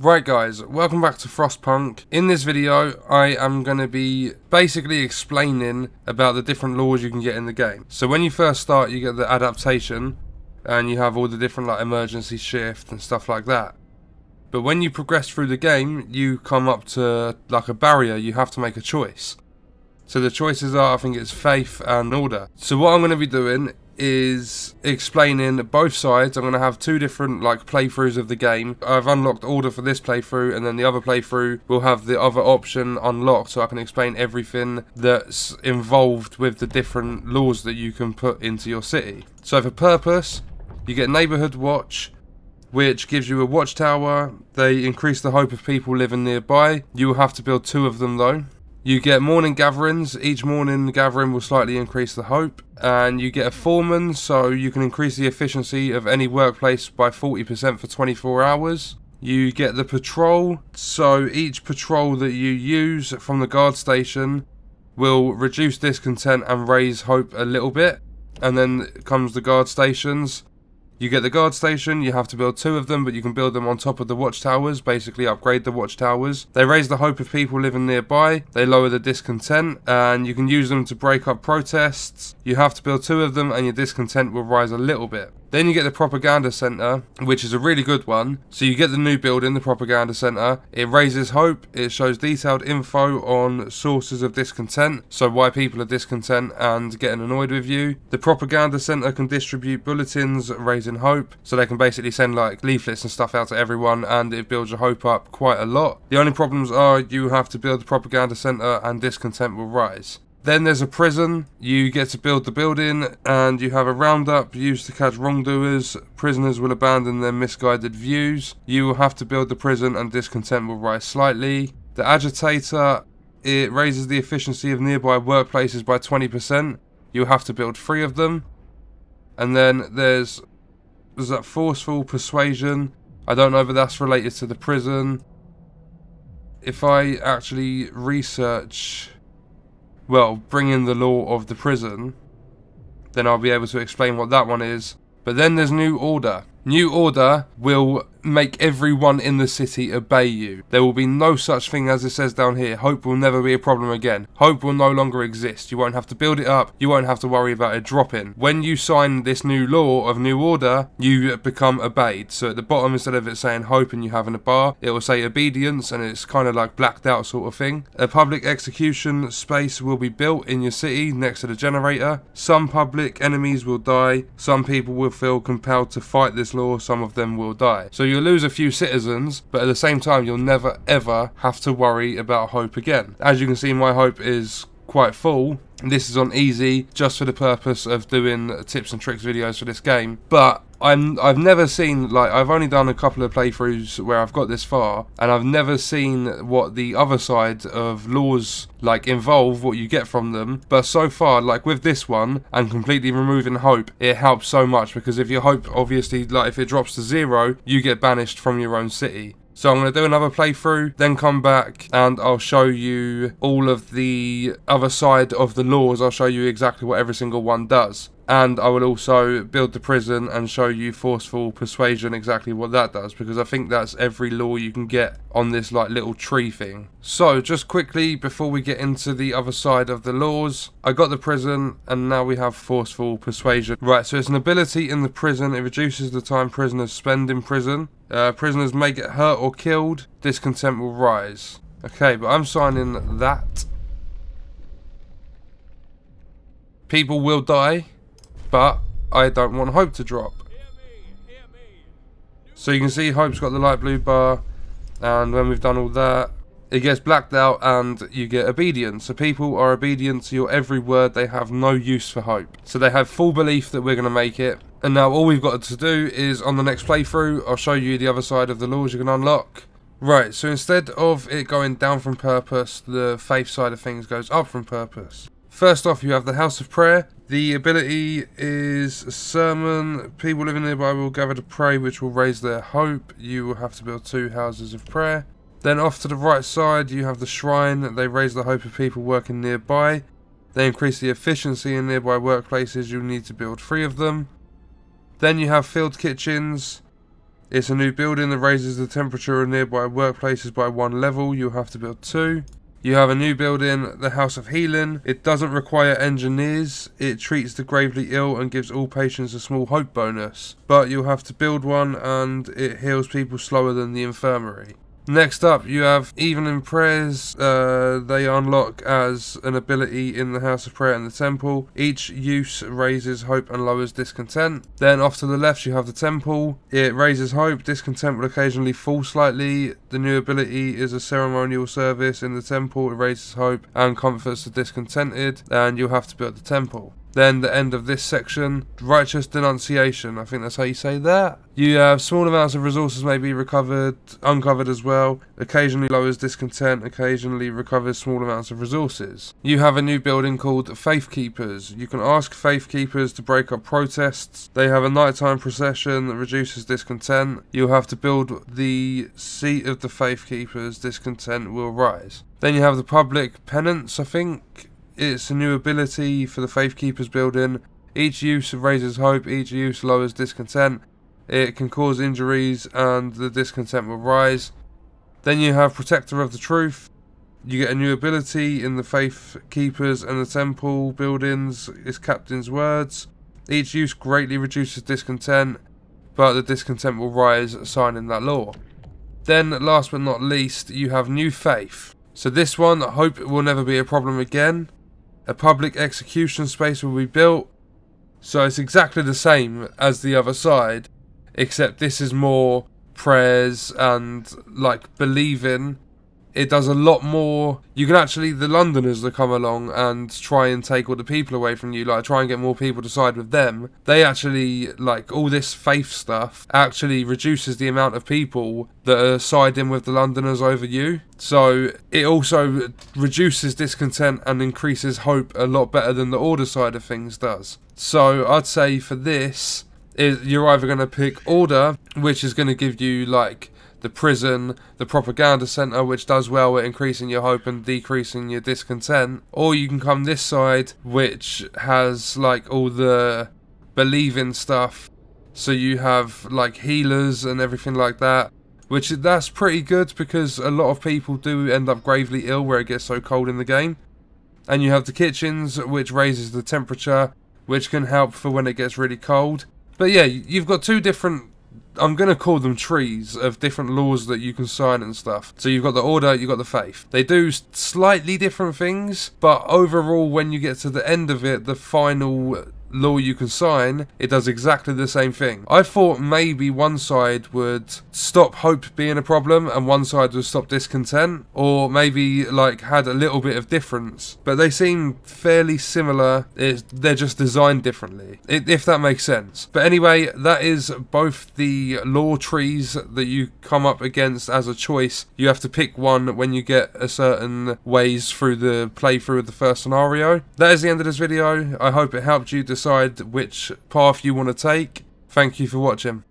Right guys, welcome back to Frostpunk. In this video, I am going to be basically explaining about the different laws you can get in the game. So when you first start, you get the adaptation, and you have all the different like emergency shift and stuff like that. But when you progress through the game, you come up to like a barrier, you have to make a choice. So the choices are, I think it's faith and order. So what I'm going to be doing is explaining both sides. I'm going to have two different like playthroughs of the game. I've unlocked order for this playthrough, and then the other playthrough will have the other option unlocked, so I can explain everything that's involved with the different laws that you can put into your city. So for purpose, you get neighborhood watch, which gives you a watchtower. They increase the hope of people living nearby. You will have to build 2 of them though. You get morning gatherings. Each morning gathering will slightly increase the hope. And you get a foreman, so you can increase the efficiency of any workplace by 40% for 24 hours. You get the patrol, so each patrol that you use from the guard station will reduce discontent and raise hope a little bit. And then comes the guard stations. You get the guard station, you have to build 2 of them, but you can build them on top of the watchtowers, basically upgrade the watchtowers. They raise the hope of people living nearby, they lower the discontent, and you can use them to break up protests. You have to build 2 of them and your discontent will rise a little bit. Then you get the propaganda center, which is a really good one. So you get the new building, the propaganda center. It raises hope. It shows detailed info on sources of discontent, so why people are discontent and getting annoyed with you. The propaganda center can distribute bulletins raising hope, so they can basically send like leaflets and stuff out to everyone, and it builds your hope up quite a lot. The only problems are you have to build the propaganda center and discontent will rise. Then there's a prison. You get to build the building, and you have a roundup used to catch wrongdoers. Prisoners will abandon their misguided views. You will have to build the prison and discontent will rise slightly. The agitator, it raises the efficiency of nearby workplaces by 20%. You'll have to build 3 of them. And then there's that Forceful Persuasion. I don't know if that's related to the prison. If I actually research, well, bring in the law of the prison, then I'll be able to explain what that one is. But then there's New Order. New Order will make everyone in the city obey you. There will be no such thing as it says down here. Hope will never be a problem again. Hope will no longer exist. You won't have to build it up. You won't have to worry about it dropping. When you sign this new law of New Order, you become obeyed. So at the bottom, instead of it saying hope and you having a bar, it will say obedience, and it's kind of like blacked out sort of thing. A public execution space will be built in your city next to the generator. Some public enemies will die. Some people will feel compelled to fight this law. Some of them will die. So you'll lose a few citizens, but at the same time you'll never ever have to worry about hope again. As you can see, my hope is quite full. This is on easy just for the purpose of doing tips and tricks videos for this game, but I've never seen, like, I've only done a couple of playthroughs where I've got this far, and I've never seen what the other side of laws like involve, what you get from them. But so far, like with this one and completely removing hope, it helps so much, because if your hope, obviously, like if it drops to 0, you get banished from your own city. So I'm going to do another playthrough, then come back and I'll show you all of the other side of the laws. I'll show you exactly what every single one does. And I will also build the prison and show you Forceful Persuasion, exactly what that does, because I think that's every law you can get on this like little tree thing. So just quickly before we get into the other side of the laws, I got the prison and now we have Forceful Persuasion. Right, so it's an ability in the prison. It reduces the time prisoners spend in prison. Prisoners may get hurt or killed. Discontent will rise. Okay, but I'm signing that. People will die, but I don't want hope to drop. So you can see hope's got the light blue bar, and when we've done all that, it gets blacked out and you get obedience. So people are obedient to your every word. They have no use for hope. So they have full belief that we're going to make it. And now all we've got to do is on the next playthrough, I'll show you the other side of the laws you can unlock. Right, so instead of it going down from purpose, the faith side of things goes up from purpose. First off, you have the House of Prayer. The ability is a sermon. People living nearby will gather to pray, which will raise their hope. You will have to build 2 houses of prayer. Then off to the right side, you have the Shrine. They raise the hope of people working nearby. They increase the efficiency in nearby workplaces. You'll need to build 3 of them. Then you have field kitchens. It's a new building that raises the temperature of nearby workplaces by 1 level. You'll have to build 2. You have a new building, the House of Healing. It doesn't require engineers. It treats the gravely ill and gives all patients a small hope bonus. But you'll have to build one, and it heals people slower than the infirmary. Next up, you have Evenin Prayers. They unlock as an ability in the House of Prayer and the Temple. Each use raises hope and lowers discontent. Then off to the left, you have the Temple. It raises hope. Discontent will occasionally fall slightly. The new ability is a ceremonial service in the Temple. It raises hope and comforts the discontented. And you'll have to build the Temple. Then the end of this section, Righteous Denunciation, I think that's how you say that. You have small amounts of resources may be uncovered as well. Occasionally lowers discontent, occasionally recovers small amounts of resources. You have a new building called Faith Keepers. You can ask Faith Keepers to break up protests. They have a nighttime procession that reduces discontent. You'll have to build the seat of the Faith Keepers. Discontent will rise. Then you have the Public Penance, I think. It's a new ability for the Faith Keepers building. Each use raises hope, each use lowers discontent. It can cause injuries and the discontent will rise. Then you have Protector of the Truth. You get a new ability in the Faith Keepers and the Temple buildings. It's Captain's Words. Each use greatly reduces discontent, but the discontent will rise, signing that law. Then, last but not least, you have New Faith. So this one, I hope it will never be a problem again. A public execution space will be built, so it's exactly the same as the other side, except this is more prayers and like believing. It does a lot more. You can actually, the Londoners that come along and try and take all the people away from you, like try and get more people to side with them, they actually, like all this faith stuff actually reduces the amount of people that are siding with the Londoners over you. So it also reduces discontent and increases hope a lot better than the Order side of things does. So I'd say for this, you're either going to pick Order, which is going to give you like the prison, the propaganda centre, which does well at increasing your hope and decreasing your discontent, or you can come this side, which has like all the believing stuff. So you have like healers and everything like that, which that's pretty good because a lot of people do end up gravely ill where it gets so cold in the game. And you have the kitchens, which raises the temperature, which can help for when it gets really cold. But yeah, you've got two different, I'm going to call them trees of different laws that you can sign and stuff. So you've got the Order, you've got the Faith. They do slightly different things, but overall when you get to the end of it, the final law you can sign, it does exactly the same thing. I thought maybe one side would stop hope being a problem and one side would stop discontent, or maybe like had a little bit of difference, but they seem fairly similar. They're just designed differently, if that makes sense. But anyway, that is both the law trees that you come up against as a choice. You have to pick one when you get a certain ways through the playthrough of the first scenario. That is the end of this video. I hope it helped you decide which path you want to take. Thank you for watching.